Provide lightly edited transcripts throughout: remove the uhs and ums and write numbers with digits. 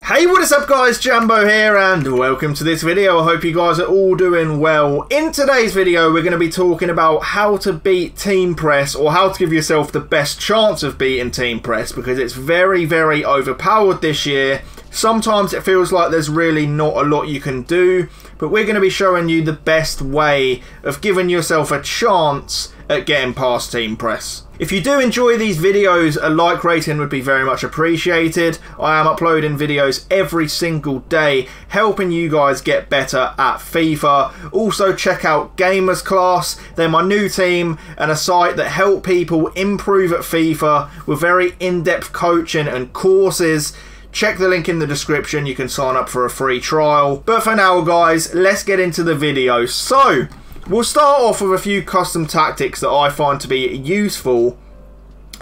Hey, what is up guys, Jambo here and welcome to this video. I hope you guys are all doing well. In today's video we're going to be talking about how to beat team press, or how to give yourself the best chance of beating team press, because it's very overpowered this year. Sometimes it feels like there's really not a lot you can do, but we're going to be showing you the best way of giving yourself a chance at getting past team press. If you do enjoy these videos, a like rating would be very much appreciated. I am uploading videos every single day, helping you guys get better at FIFA. Also check out Gamerzclass. They're my new team and a site that help people improve at FIFA with very in-depth coaching and courses. Check the link in the description, you can sign up for a free trial. But for now guys, let's get into the video. So, we'll start off with a few custom tactics that I find to be useful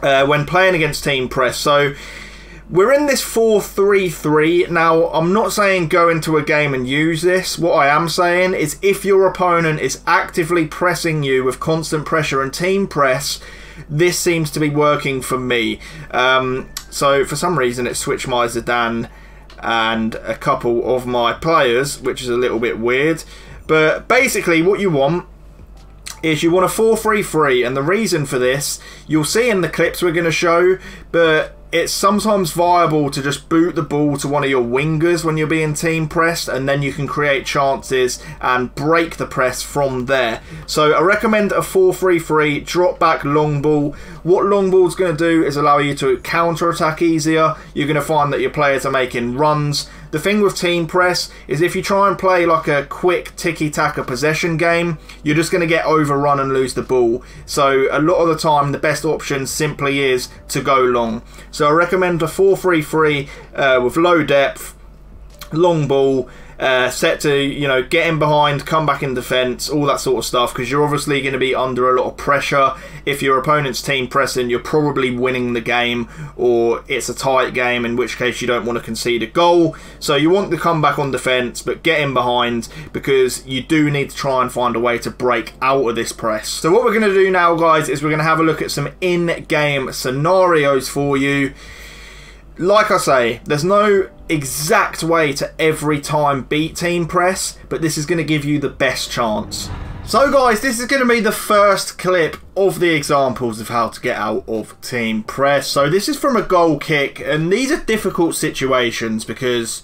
when playing against team press. So, we're in this 4-3-3. Now, I'm not saying go into a game and use this. What I am saying is if your opponent is actively pressing you with constant pressure and team press, this seems to be working for me. So for some reason it switched my Zidane and a couple of my players, which is a little bit weird. But basically what you want is you want a 4-3-3, and the reason for this you'll see in the clips we're going to show, but it's sometimes viable to just boot the ball to one of your wingers when you're being team pressed, and then you can create chances and break the press from there. So I recommend a 4-3-3, drop back long ball. What long ball's going to do is allow you to counter attack easier. You're going to find that your players are making runs. The thing with team press is if you try and play like a quick tiki-taka possession game, you're just going to get overrun and lose the ball. So a lot of the time the best option simply is to go long. So I recommend a 4-3-3 with low depth, long ball, set to, you know, get in behind, come back in defence, all that sort of stuff, because you're obviously going to be under a lot of pressure. If your opponent's team pressing, you're probably winning the game, or it's a tight game, in which case you don't want to concede a goal. So you want to come back on defence, but get in behind, because you do need to try and find a way to break out of this press. So what we're going to do now, guys, is we're going to have a look at some in-game scenarios for you. Like I say, there's no exact way to every time beat team press, but this is going to give you the best chance. So guys, this is going to be the first clip of the examples of how to get out of team press. So this is from a goal kick, and these are difficult situations because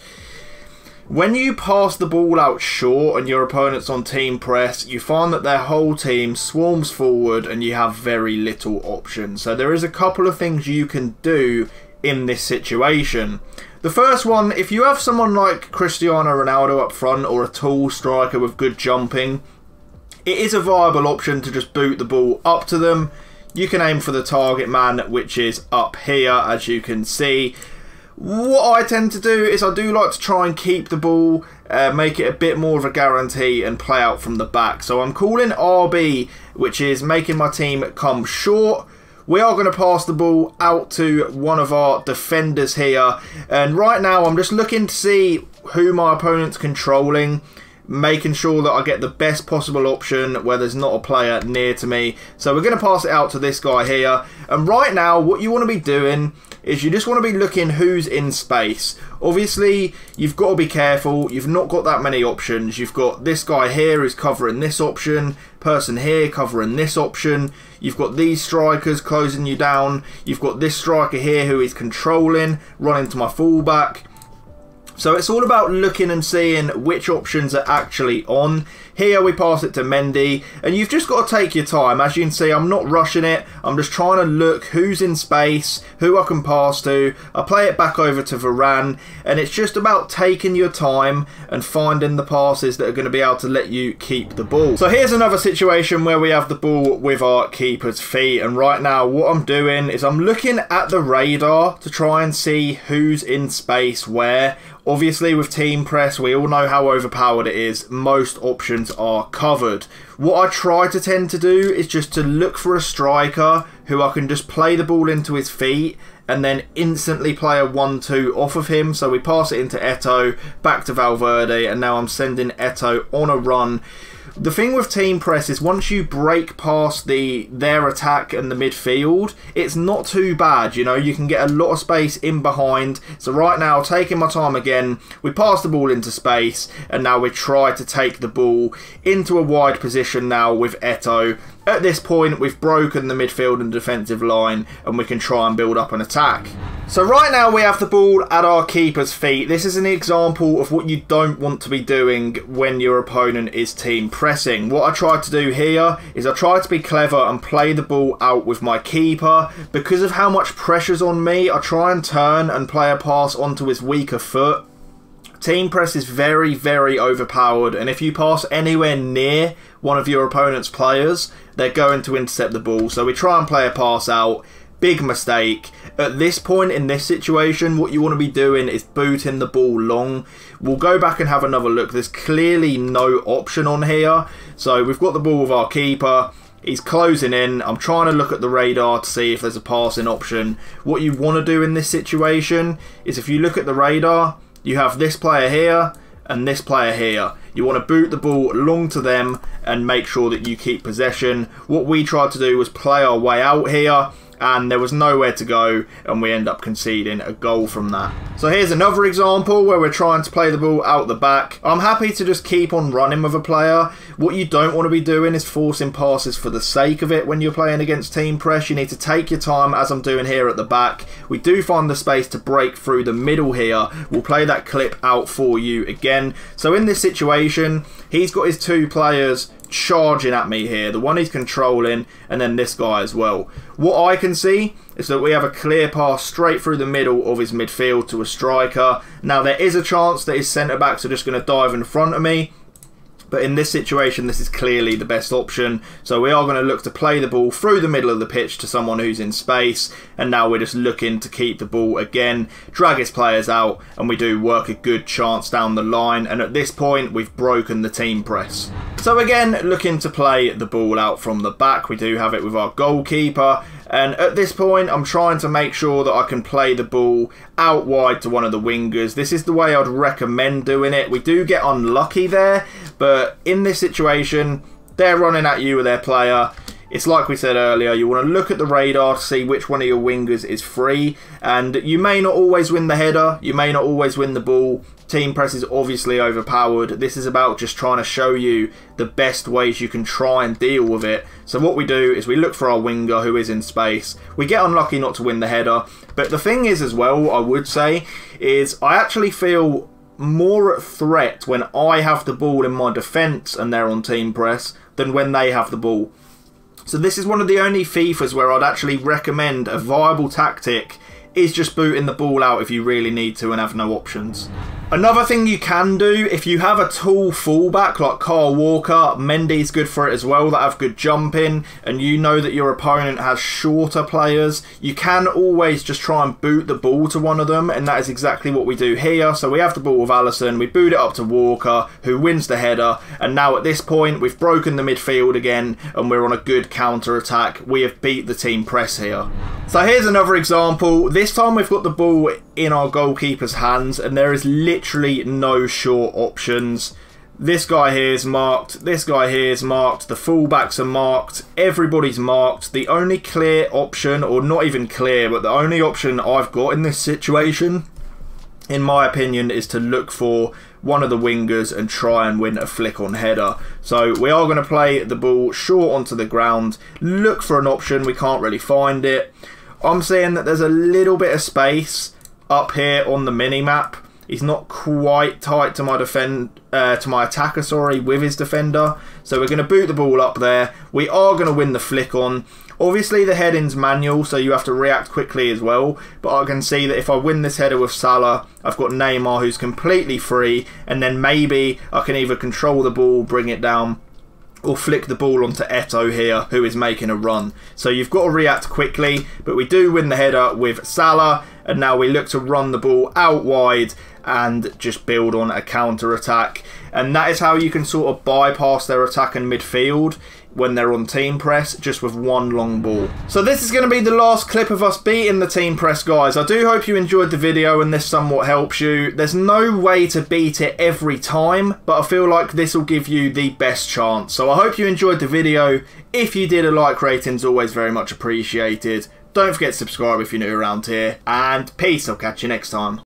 when you pass the ball out short and your opponent's on team press, you find that their whole team swarms forward and you have very little options. So there is a couple of things you can do in this situation. The first one, if you have someone like Cristiano Ronaldo up front, or a tall striker with good jumping, it is a viable option to just boot the ball up to them. You can aim for the target man, which is up here, as you can see. What I tend to do is I do like to try and keep the ball, make it a bit more of a guarantee, and play out from the back. So I'm calling RB, which is making my team come short. We are going to pass the ball out to one of our defenders here. And right now I'm just looking to see who my opponent's controlling, making sure that I get the best possible option where there's not a player near to me. So we're going to pass it out to this guy here. And right now what you want to be doing is you just want to be looking who's in space. Obviously you've got to be careful, you've not got that many options. You've got this guy here who's covering this option, person here covering this option, you've got these strikers closing you down, you've got this striker here who is controlling, running to my fullback. So it's all about looking and seeing which options are actually on. Here we pass it to Mendy, and you've just got to take your time. As you can see, I'm not rushing it. I'm just trying to look who's in space, who I can pass to. I play it back over to Varane, and it's just about taking your time and finding the passes that are going to be able to let you keep the ball. So here's another situation where we have the ball with our keeper's feet, and right now what I'm doing is I'm looking at the radar to try and see who's in space where. Obviously with team press we all know how overpowered it is. Most options are covered. What I try to tend to do is just to look for a striker who I can just play the ball into his feet and then instantly play a 1-2 off of him. So we pass it into Eto'o, back to Valverde, and now I'm sending Eto'o on a run. The thing with team press is once you break past their attack and the midfield, it's not too bad, you know, you can get a lot of space in behind. So right now, taking my time again, we pass the ball into space, and now we try to take the ball into a wide position now with Eto'o. At this point, we've broken the midfield and defensive line, and we can try and build up an attack. So right now we have the ball at our keeper's feet. This is an example of what you don't want to be doing when your opponent is team pressing. What I tried to do here is I tried to be clever and play the ball out with my keeper. Because of how much pressure's on me, I try and turn and play a pass onto his weaker foot. Team press is very, very overpowered, and if you pass anywhere near one of your opponent's players, they're going to intercept the ball. So we try and play a pass out. Big mistake. At this point in this situation, what you want to be doing is booting the ball long. We'll go back and have another look. There's clearly no option on here. So we've got the ball with our keeper. He's closing in. I'm trying to look at the radar to see if there's a passing option. What you want to do in this situation is, if you look at the radar, you have this player here and this player here. You want to boot the ball long to them and make sure that you keep possession. What we tried to do was play our way out here, and there was nowhere to go, and we end up conceding a goal from that. So here's another example where we're trying to play the ball out the back. I'm happy to just keep on running with a player. What you don't want to be doing is forcing passes for the sake of it when you're playing against team press. You need to take your time, as I'm doing here at the back. We do find the space to break through the middle here. We'll play that clip out for you again. So in this situation, he's got his two players charging at me here. The one he's controlling, and then this guy as well. What I can see is that we have a clear pass straight through the middle of his midfield to a striker. Now there is a chance that his centre backs are just going to dive in front of me, but in this situation this is clearly the best option. So we are going to look to play the ball through the middle of the pitch to someone who's in space, and now we're just looking to keep the ball again, drag his players out, and we do work a good chance down the line, and at this point we've broken the team press. So again, looking to play the ball out from the back. We do have it with our goalkeeper, and at this point I'm trying to make sure that I can play the ball out wide to one of the wingers. This is the way I'd recommend doing it. We do get unlucky there, but in this situation they're running at you with their player. It's like we said earlier, you want to look at the radar to see which one of your wingers is free, and you may not always win the header, you may not always win the ball. Team press is obviously overpowered. This is about just trying to show you the best ways you can try and deal with it. So what we do is we look for our winger who is in space. We get unlucky not to win the header, but the thing is as well, I would say, is I actually feel more at threat when I have the ball in my defence and they're on team press than when they have the ball. So this is one of the only FIFAs where I'd actually recommend a viable tactic is just booting the ball out if you really need to and have no options. Another thing you can do, if you have a tall fullback like Kyle Walker, Mendy's good for it as well, that have good jumping, and you know that your opponent has shorter players, you can always just try and boot the ball to one of them, and that is exactly what we do here. So we have the ball with Allison, we boot it up to Walker, who wins the header, and now at this point we've broken the midfield again, and we're on a good counter-attack. We have beat the team press here. So here's another example. This time we've got the ball in our goalkeeper's hands, and there is literally no short options. This guy here is marked, this guy here is marked, the fullbacks are marked, everybody's marked. The only clear option, or not even clear, but the only option I've got in this situation, in my opinion, is to look for one of the wingers and try and win a flick on header. So we are going to play the ball short onto the ground, look for an option, we can't really find it. I'm seeing that there's a little bit of space up here on the mini-map. He's not quite tight to my attacker, sorry, with his defender. So we're going to boot the ball up there. We are going to win the flick on. Obviously the heading's manual, so you have to react quickly as well. But I can see that if I win this header with Salah, I've got Neymar who's completely free. And then maybe I can either control the ball, bring it down, or flick the ball onto Eto'o here, who is making a run. So you've got to react quickly, but we do win the header with Salah, and now we look to run the ball out wide and just build on a counter-attack. And that is how you can sort of bypass their attack and midfield. when they're on team press, just with one long ball. So this is going to be the last clip of us beating the team press, guys. I do hope you enjoyed the video and this somewhat helps you. There's no way to beat it every time, but I feel like this will give you the best chance. So I hope you enjoyed the video. If you did, a like rating's always very much appreciated. Don't forget to subscribe if you're new around here, and peace. I'll catch you next time.